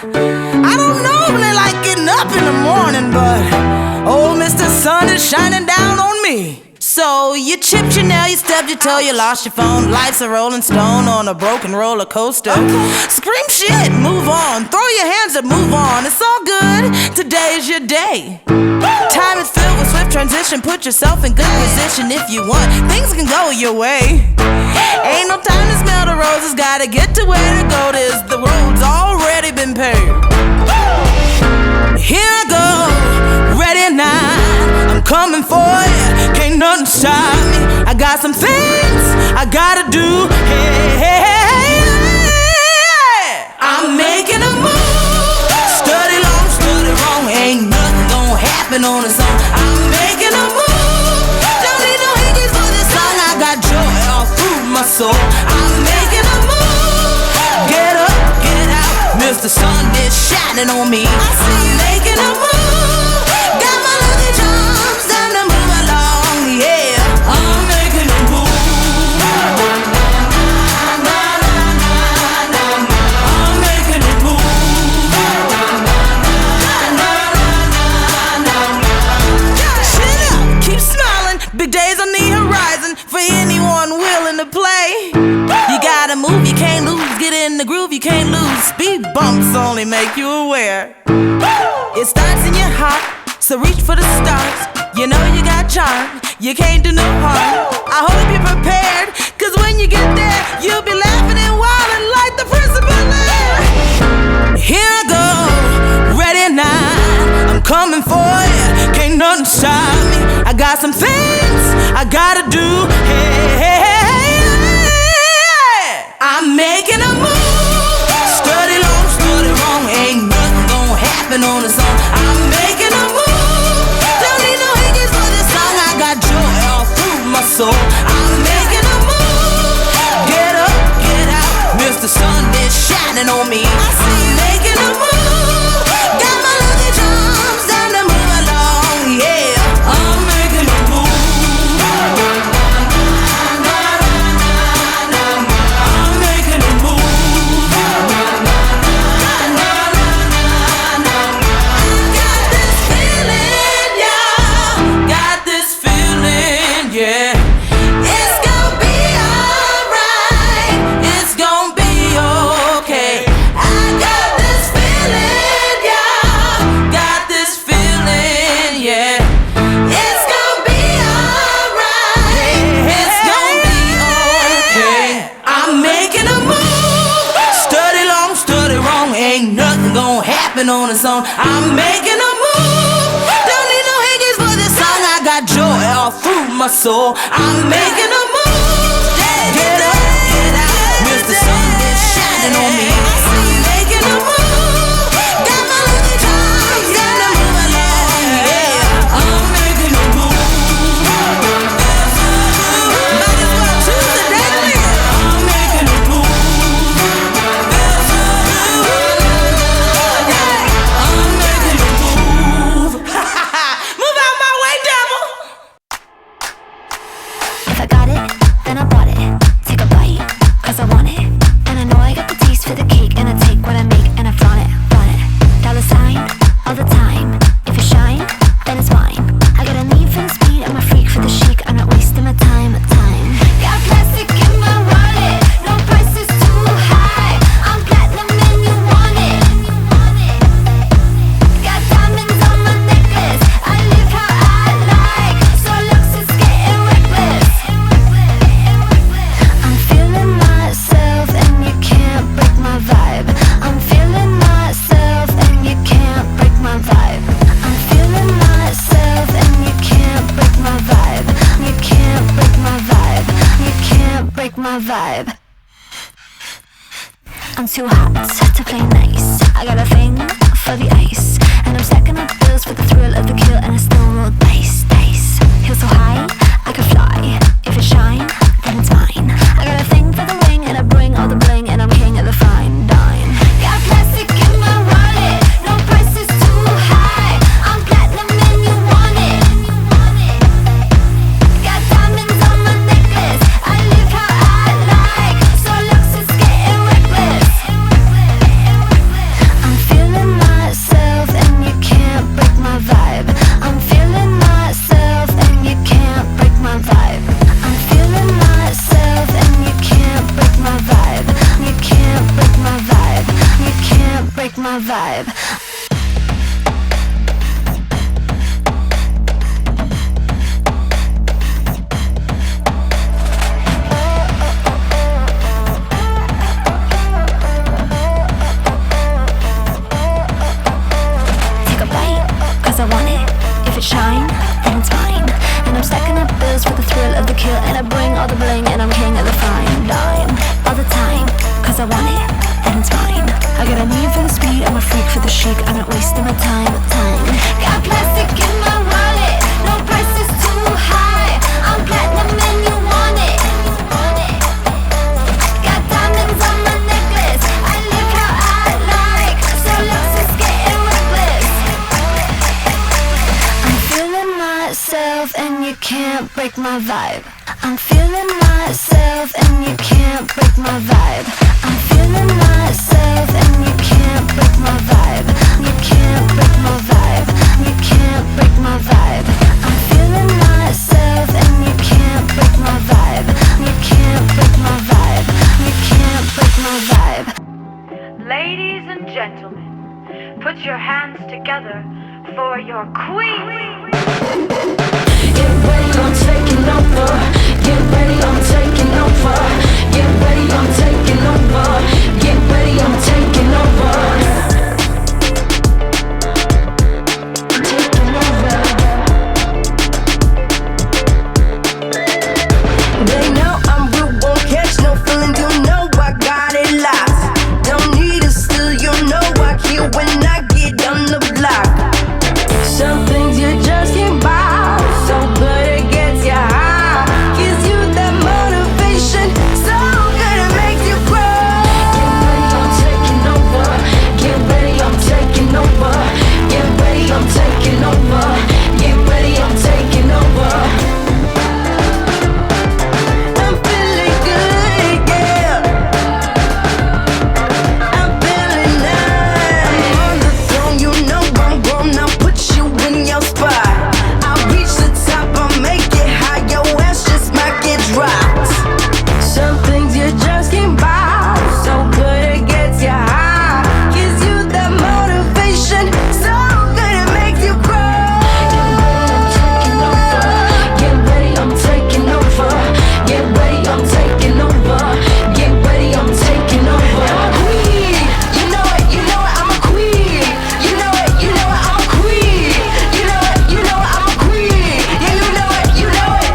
I don't normally like getting up in the morning, but old Mr. Sun is shining down on me. So you chipped your nail, you stubbed your toe, you lost your phone. Life's a rolling stone on a broken roller coaster. Scream shit, move on. Throw your hands up, move on. It's all good, today's your day. Time is filled with swift transition. Put yourself in good position if you want. Things can go your way. Ain't no time to smell the roses. Gotta get to where to go. The road's already been paved. Here I go, ready now. I'm coming for you. Can't nothing stop me. I got some things I gotta do. Hey, hey, hey, hey. I'm making a move. Study long, study wrong. Ain't nothing gonna happen on its own. I'm making a move. Don't need no hickeys for this song. I got joy all through my soul. I'm making a move. Get up, get out. Mr. Sun is shining on me. I'm making a move. Got my lucky charms, time to move along. Yeah, I'm making a move. I'm making a move. Chin up, keep smiling. Big days on the horizon for anyone willing to play. You gotta move, you can't lose. Get in the groove, you can't lose. Speed bumps only make you aware. It starts in your heart, so reach for the stars. You know you got charm, you can't do no harm. I hope you're prepared, cause when you get there, you'll be laughing and wilding like the principal there. Here I go, ready now. I'm coming for you, can't nothing stop me. I got some things I gotta do. Hey, hey, hey, hey. I'm making a move. Study long, study wrong. Ain't nothing gonna happen on its own. I'm making a move. Don't need no hickeys for this song. I got joy all through my soul. I'm making a move. Get up, get out. Mr. Sun is shining on me. I'm making a move. Got my lucky charms, time to move along. Yeah, I'm making a move. On its own, I'm making a move. Don't need no hickeys for this song. I got joy all through my soul. I'm making a move. Get up, get out. Mr. Sun is shining on me. I'm making a move. Got my lucky charms, time to move along. Yeah, I'm making a move. Might as well choose the daily. I'm making a move. Vibe. I'm too hot to play nice. I got a thing for the ice, and I'm stacking up bills for the thrill of the kill, and I still roll dice, dice. Feel so high, I could fly. If it shine, then it's mine. I got a thing for the ring, and I bring all the bling, and I'm king of the fine dine. Got plastic in my wallet, no price is too high. I'm platinum and you want it. Got diamonds on my necklace, I live how I like. So lux is getting reckless. I'm feeling my vibe. Take a bite, cause I want it. If it shine, then it's mine. And I'm stacking up bills for the thrill of the kill. And I bring all the bling and I'm king of the fine dime. All the time, cause I want it, then it's mine. I got a need for the speed, I'm a freak for the chic. I'm not wasting my time. Got plastic in my wallet, no price is too high. I'm platinum and you want it. Got diamonds on my necklace, I live how I like. So Lexus getting reckless. I'm feeling myself and you can't break my vibe. I'm feeling myself and you can't break my vibe. I'm feeling myself and you can't break my vibe. You can't break my vibe. You can't break my vibe. I'm feeling myself and you can't break my vibe. You can't break my vibe. You can't break my vibe. Ladies and gentlemen, put your hands together for your queen. Get ready, I'm taking over. Get ready, I'm taking over. Get ready, I'm taking over. Get ready, I'm taking over. Taking over. They know I'm rude, won't catch no feeling. You know I got it locked. Don't need to steal, you know I kill when I get on the block. Some things you just can't buy. So good it gets you high. Gives you that motivation. So good it makes you grow. Get ready, I'm taking over. Get ready, I'm taking over. Get ready, I'm taking over. Get ready, I'm taking over. I'm feeling good, yeah. I'm feeling nice. I'm on the throne, you know I'm grown. I'll put you in your spot. I'll reach the top, I'll make it high. Your ass just might get dropped. Some things you just can't buy. So good it gets you high. Gives you that motivation. So good it makes you grow. Get ready, I'm taking over. Get ready, I'm taking over. Get ready, I'm taking over. I'm a queen. You know it, I'm a queen. You know it, I'm a queen. You know it, I'm a queen. Yeah, you know it.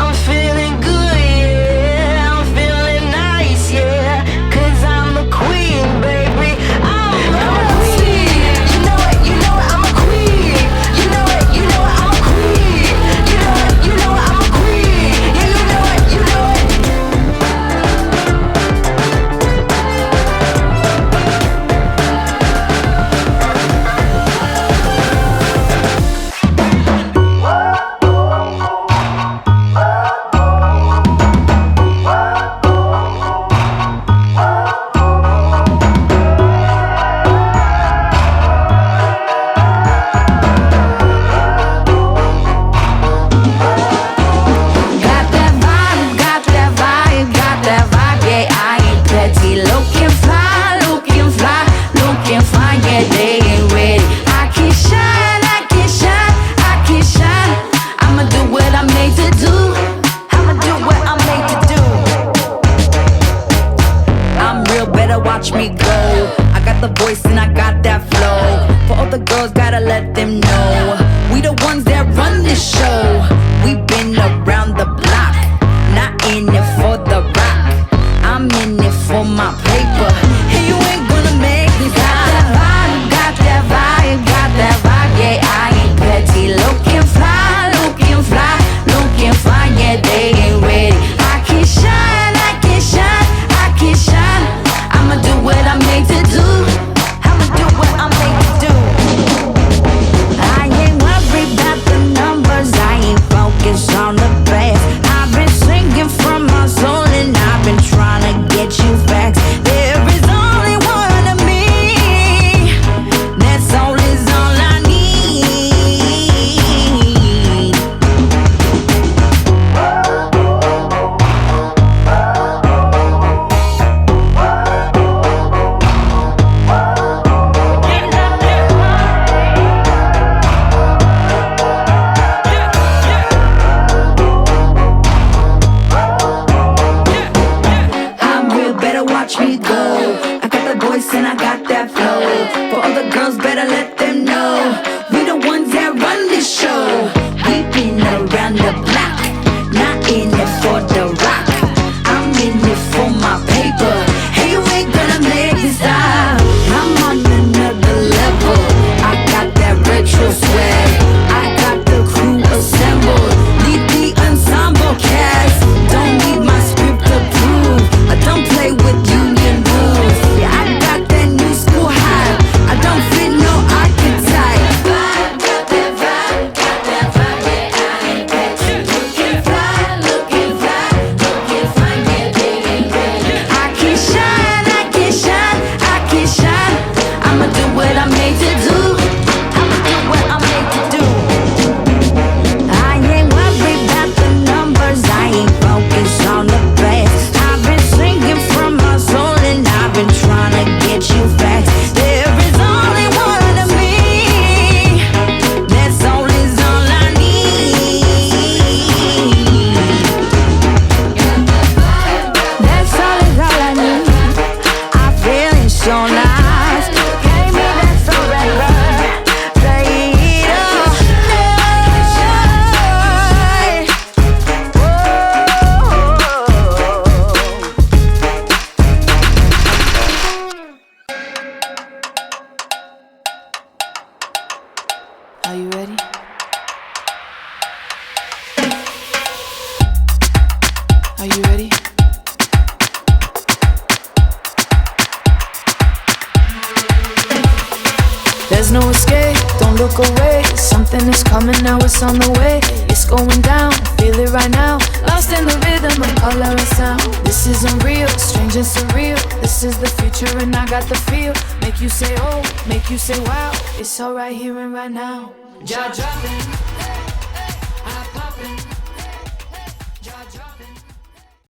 I'm feeling good, yeah. I'm feeling nice, yeah. Cause I'm a queen, baby. I'm a queen. You know it, I'm a queen. You know it, I'm a queen. You know it, I'm a queen. Yeah, you know it. Got that vibe, yeah, I ain't petty. Looking fly, yeah, they ain't ready. I can shine. I'ma do what I'm made to do. I'm real, better watch me go. I got the voice and I got that flow. For all the girls, gotta let them know we the ones that run this show. We been around the block, not in it for the rock. I'm in it for my paper, and you ain't gonna make me stop. Got that vibe, yeah, I ain't petty. Looking fly, yeah, they ain't ready. I can shine. I'ma do what I'm made to do. I ain't worried about the numbers, I ain't focused on the past. I've been singing from my soul and I've been trying to get you facts. There is only one of me. That's all I need. doggy style. I'm on another level. I got that retro swag. I got the crew assembled. Lead the ensemble cast. Don't need my script to prove. I don't play with union rules. Yeah, I got that new school hype. I don't fit no archetype. Vibe, got that vibe, got that vibe, yeah, I ain't catch you. Looking fly, looking fine, yeah, baby, baby. I can shine, I can shine, I can shine. I'ma do what I'm made to do. I'ma do what I'm made to do. I ain't worried about the numbers. I ain't focused on the facts. I've been singing from my soul and I've been trying to get you facts. There is only one of me. That's all is all I need. That's all is all I need. I feel it so nice. Gave me that forever. Later. Are you ready? Are you ready? There's no escape, don't look away. Something is coming now, it's on the way. It's going down, feel it right now. Lost in the rhythm of color and sound. This is unreal, strange and surreal. This is the future and I got the feel. Make you say oh, make you say wow. It's all right here and right now. Jaw dropping.